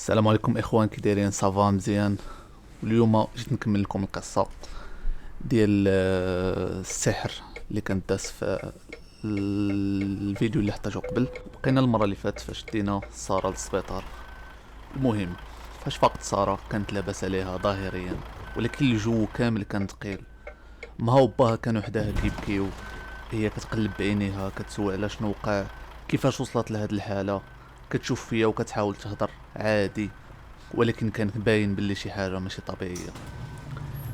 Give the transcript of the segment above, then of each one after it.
السلام عليكم اخوان، كي دايرين؟ صافا مزيان. اليوم جيت نكمل لكم القصه ديال السحر اللي كانت داز في الفيديو اللي حطيته قبل. بقينا المره اللي فاتت فاش دينا ساره للسبيطار. المهم، فاش فاقت ساره كانت لاباس عليها ظاهريا، ولكن الجو كامل كان ثقيل. ما هو باها كانوا حداها كيبكيو، هي كتقلب بعينيها كتسوى على شنو وقع، كيفاش وصلت لهاد الحاله. كتشوف فيا وكتحاول تهضر عادي، ولكن كان باين باللي شي حاجه ماشي طبيعيه.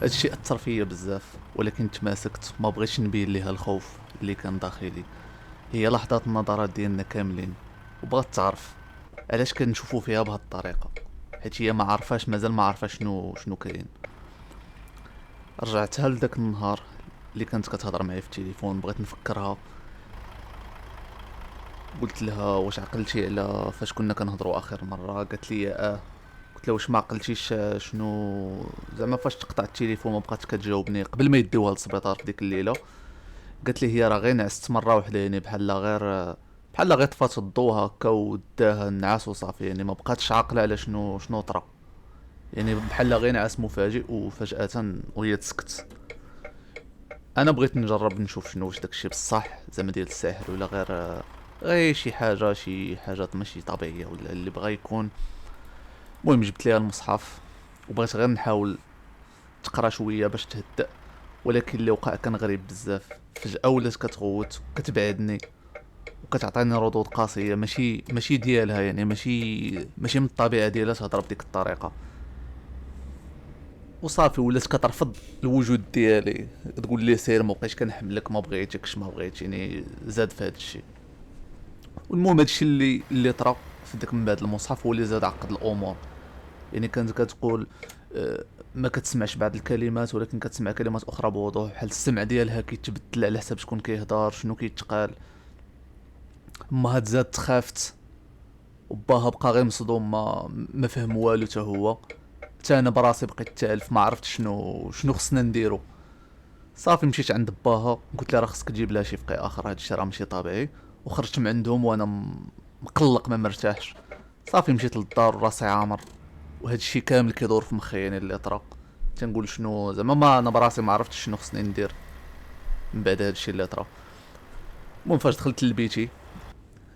هادشي اثر فيا بزاف، ولكن تماسكت، ما بغيتش نبين ليها الخوف اللي كان داخلي. هي لحظات النظرات ديالنا كاملين، وبغات تعرف علاش كنشوفو فيها بهاد الطريقه، حيت هي ما عارفاش، مازال ما عارفه شنو كاين. رجعتها لداك النهار اللي كانت كتهضر معايا في التليفون، بغيت نفكرها. قلت لها واش عقلتي على فاش كنا كنهضروا اخر مره؟ قالت لي قلت له واش ما عقلتيش شنو زعما فاش تقطع التليفون ما بقات كتجاوبني قبل ما يديوها للسبيطار في ديك الليله. قالت لي هي راه غير نعست مره واحده، يعني بحال غير طفات الضو هكا وداها النعاس وصافي، يعني ما بقاتش عاقله على شنو طرا. يعني بحال غير نعاس مفاجئ وفجاه وهي تسكت. انا بغيت نجرب نشوف شنو واش داكشي بصح زعما ديال الساحر، ولا غير شي حاجات ماشي طبيعيه، ولا اللي بغى يكون. المهم جبت ليها المصحف وبغيت غير نحاول تقرا شويه باش تهدأ، ولكن اللي وقع كان غريب بزاف. فجأة ولات كتغوت وكتبعدني وكتعطيني ردود قاسيه، ماشي ديالها، يعني ماشي من الطبيعه ديالها تهضر بديك الطريقه. وصافي ولات كترفض الوجود ديالي، تقول لي سير ما بقيتش كنحملك، ما بغيتكش ما بغيتيني، زاد في هذا الشيء. والمهم هادشي اللي طرا في داك من بعد المصحف هو اللي زاد عقد الامور. يعني كانت كتقول ما كتسمعش بعض الكلمات، ولكن كتسمع كلمات اخرى بوضوح، بحال السمع ديالها كيتبدل على حسب شكون كيهضر شنو كيتقال. امها تزاد تخافت، وباها بقى غير مصدوم، ما فهم والو حتى هو. حتى انا براسي بقيت تالف، ما عرفت شنو خصنا نديرو. صافي مشيت عند باها، قلت لها راه خصك تجيب لها شي فقي اخر، هادشي راه ماشي طبيعي. وخرجت من عندهم وانا مقلق ما مرتاحش. صافي مشيت للدار وراسي عامر، وهذا الشيء كامل كيدور في مخي، يعني اللي طرا. تنقول شنو زعما، ما انا براسي ما عرفتش شنو خصني ندير من بعد هذا الشيء اللي طرا. المهم فاش دخلت لبيتي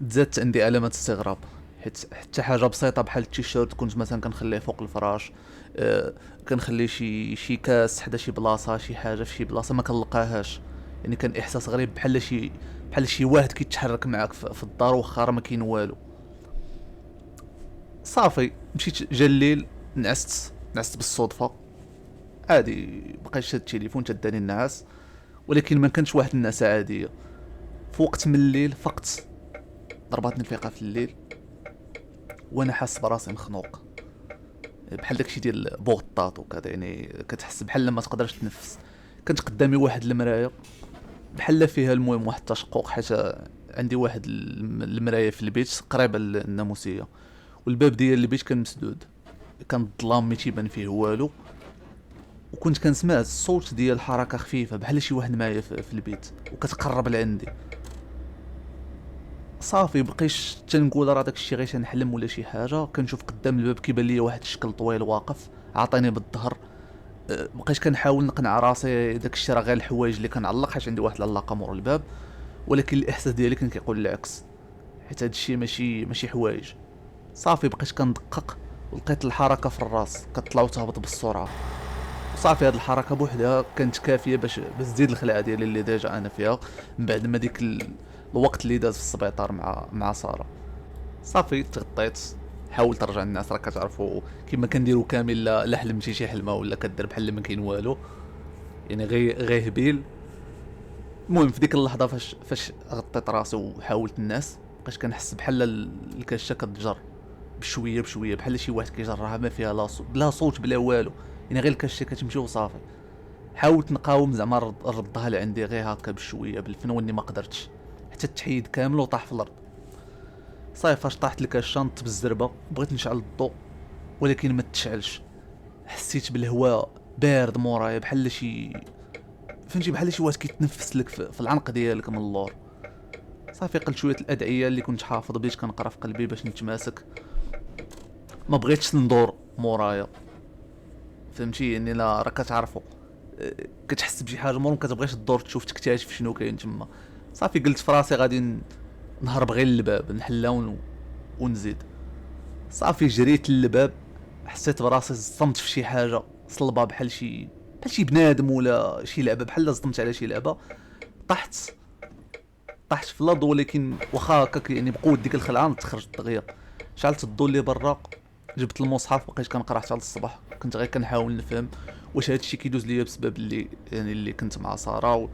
تزادت عندي علامات استغراب، حيت حتى حاجه بسيطه بحال التيشيرت كنت مثلا كنخليه فوق الفراش. أه كنخلي شي كاس حدا شي بلاصه، شي حاجه في شي بلاصه ما كنلقاهاش. يعني كان احساس غريب، بحال شي واحد كيتحرك معاك في الدار واخا راه ما كاين والو. صافي مشيت جا الليل، نعست بالصدفه عادي، بقيت شاد التليفون تداني النعاس. ولكن ما كانش واحد النعسه عاديه. فوقت من الليل فقت، ضرباتني الفيقه في الليل وانا حاس براسي مخنوق، بحال داكشي ديال بوغطاط وكذا، يعني كتحس بحال ما تقدرش تنفس. كانت قدامي واحد المرايه بحال فيها المهم واحد التشقق، حيت عندي واحد المرايه في البيت قريبه للناموسيه، والباب ديال البيت كان مسدود. كان الظلام ما تيبان فيه والو، وكنت كنسمع الصوت ديال حركه خفيفه بحال شي واحد معايا في البيت وكتقرب لعندي. صافي بقيش تنقول راه داكشي غير تنحلم ولا شي حاجه. كنشوف قدام الباب كيبان لي واحد الشكل طويل واقف عاطيني بالظهر. بقيت كنحاول نقنع راسي داكشي راه غير الحوايج اللي كنعلق، حيت عندي واحد العلاقه مور الباب. ولكن الاحساس ديالي كان كيقول العكس، حيت هادشي ماشي حوايج. صافي بقيت كندقق، ولقيت الحركه في الراس كتطلع وتهبط بالسرعه. صافي هاد الحركه بوحدها كانت كافيه باش تزيد الخلعه ديالي اللي ديجا انا فيها، من بعد ما ديك الوقت اللي داز في السبيطار مع ساره. صافي تغطيت، حاولت نرجع الناس، راه كتعرفوا كيما كنديروا كامل، لا حلمتي شي حلمه ولا كدير بحال ما كاين والو، يعني غير هبيل. المهم في ديك اللحظه فاش غطيت راسي وحاولت الناس، بقيت كنحس بحال الكشه كتجر بشويه بشويه، بحال شي واحد كيجرها ما فيها لا صوت بلا والو، يعني غير الكشه كتمشي وصافي. حاولت نقاوم زعما نردها لعندي غير هكا بشويه بالفنون، ما قدرتش، حتى التحيد كامل وطاح في الارض. صافي فاش طاحت لك الشنط بالزربه بغيت نشعل الضوء، ولكن ما تشعلش. حسيت بالهواء بارد مورايا، بحال شي فهمتي، بحال شي واحد كيتنفس لك في العنق ديالك من اللور. صافي قلت شويه الادعيه اللي كنت حافظ، بديت كنقرا في قلبي باش نتماسك. ما بغيتش ندور مورايا، فهمتي يعني؟ لا راه كتعرفوا كتحس بشي حاجه مور، ما كتبغيش تدور تشوف تكتشف شنو كاين تما. صافي قلت في راسي غادي نهرب غير للباب نحلها ونزيد. صافي جريت للباب، حسيت براسي صدمت في شي حاجه صلبه، بحال شي بنادم ولا شي لعبه، بحال صدمت على شي لعبه. طحت طحت في الارض، ولكن واخا هكاك يعني بقوه ديك الخلعه تخرجت دغيا. شعلت الضو اللي برا، جبت المصحف بقيت كنقرا حتى للصباح. كنت غير كنحاول نفهم واش هادشي كيدوز ليا بسبب اللي يعني اللي كنت مع ساره،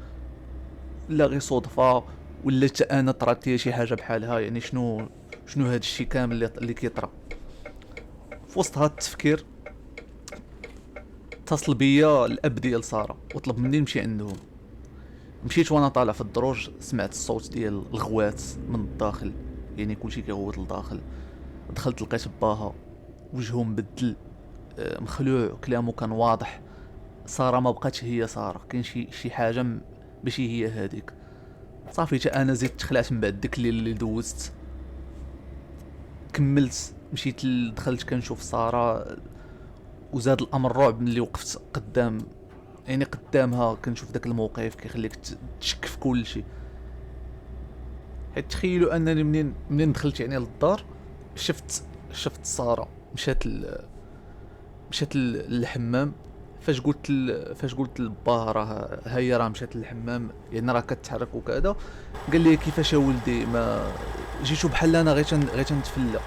ولا غير صدفه، ولا حتى انا طرات ليا شي حاجه بحالها. يعني شنو هادشي كامل اللي كيطرا. في وسط هاد التفكير اتصل بيا الاب ديال ساره وطلب مني نمشي عندهم. مشيت وانا طالع في الدروج سمعت الصوت ديال الغوات من الداخل، يعني كلشي كيغوت للداخل. دخلت لقيت باها وجهه مبدل، مخلوع، كلامه كان واضح. ساره ما بقاتش هي ساره، كاين شي حاجه ماشي هي هذيك. صافي حتى انا زدت خلعت من بعد ديك اللي دوزت. كملت مشيت دخلت كنشوف ساره، وزاد الامر رعب ملي وقفت قدام، يعني قدامها كنشوف داك الموقف كيخليك تشك في كل شيء. حيت تخيلوا انني منين دخلت يعني للدار، شفت ساره مشات للحمام. فاش قلت لباه راه هي راه مشات للحمام، يعني راه كتحرك وكذا. قال لي كيفاش يا ولدي ما جيتو بحال انا غير تنتفلى.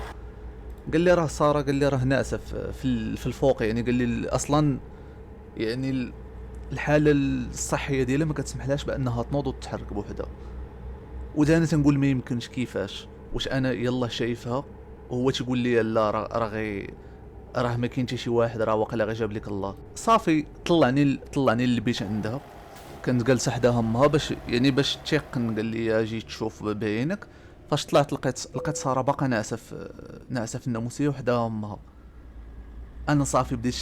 قال لي راه ساره، قال لي راه ناعسه في الفوق، يعني قال لي اصلا يعني الحاله الصحيه ديالها ما كتسمحلهاش بانها تنوض وتتحرك بوحدها. وانا تنقول ما يمكنش، كيفاش؟ واش انا يلا شايفها وهو تيقول لي لا راه ما كاين حتى شي واحد، راه واقيلا غير جاب لك الله. صافي طلعني للبيت عندها. كانت جالسه حداها امها باش تيقن. قال لي اجي تشوف بعينك. فاش طلعت لقيت ساره باقا ناعسه في الناموسيه وحداها امها. انا صافي بديت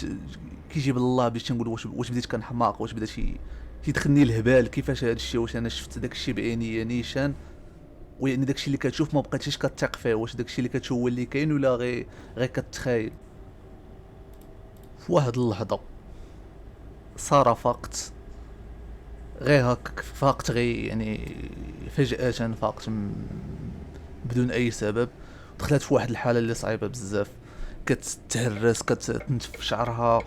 كيجيب الله، بديت تنقول واش بديت كنحماق، واش بدا تيدخلني الهبال. كيفاش هذا الشيء؟ واش انا شفت داك الشيء بعيني نيشان؟ ويعني داك الشيء اللي كتشوف ما بقيتيش كتثق فيه؟ واش داك الشيء اللي كتشوف هو اللي كاين ولا غير كتخايل؟ في واحد اللحظه ساره فاقت، غير هكاك فاقت، غير يعني فجأة فاقت بدون اي سبب. دخلت في واحد الحاله اللي صعيبه بزاف، كتهرس، كتنتف في شعرها.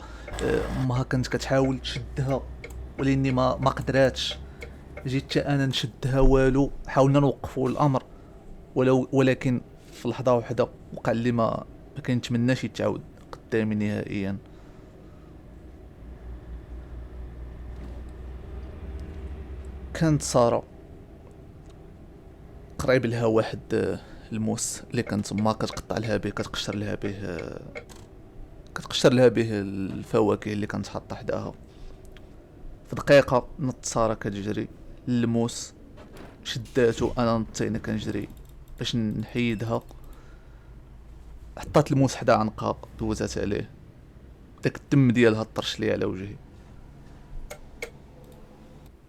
امها كانت كتحاول تشدها ولاني ما قدراتش. جيت حتى انا نشدها والو، حاولنا نوقفوا الامر ولكن في لحظه واحده وقع اللي ما كنتمناش يتعاود قدامي نهائيا. كانت ساره قريب لها واحد الموس اللي كانت ما كتقشر لها به الفواكه اللي كانت حاطه حداها. في دقيقه نط ساره كتجري للموس، شداتو، انا نطينا كنجري باش نحيدها. حطات الموس حدا عنقها، دوزات عليه، داك الدم ديالها طرش لي على وجهي.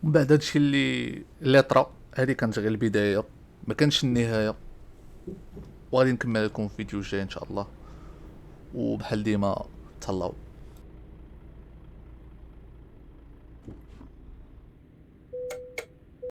ومن بعد هادشي اللي طرا، هذه كانت غير البدايه، ما كانش النهايه. وغادي نكمل لكم في فيديو جاي ان شاء الله، وبحال ديما تهلاو.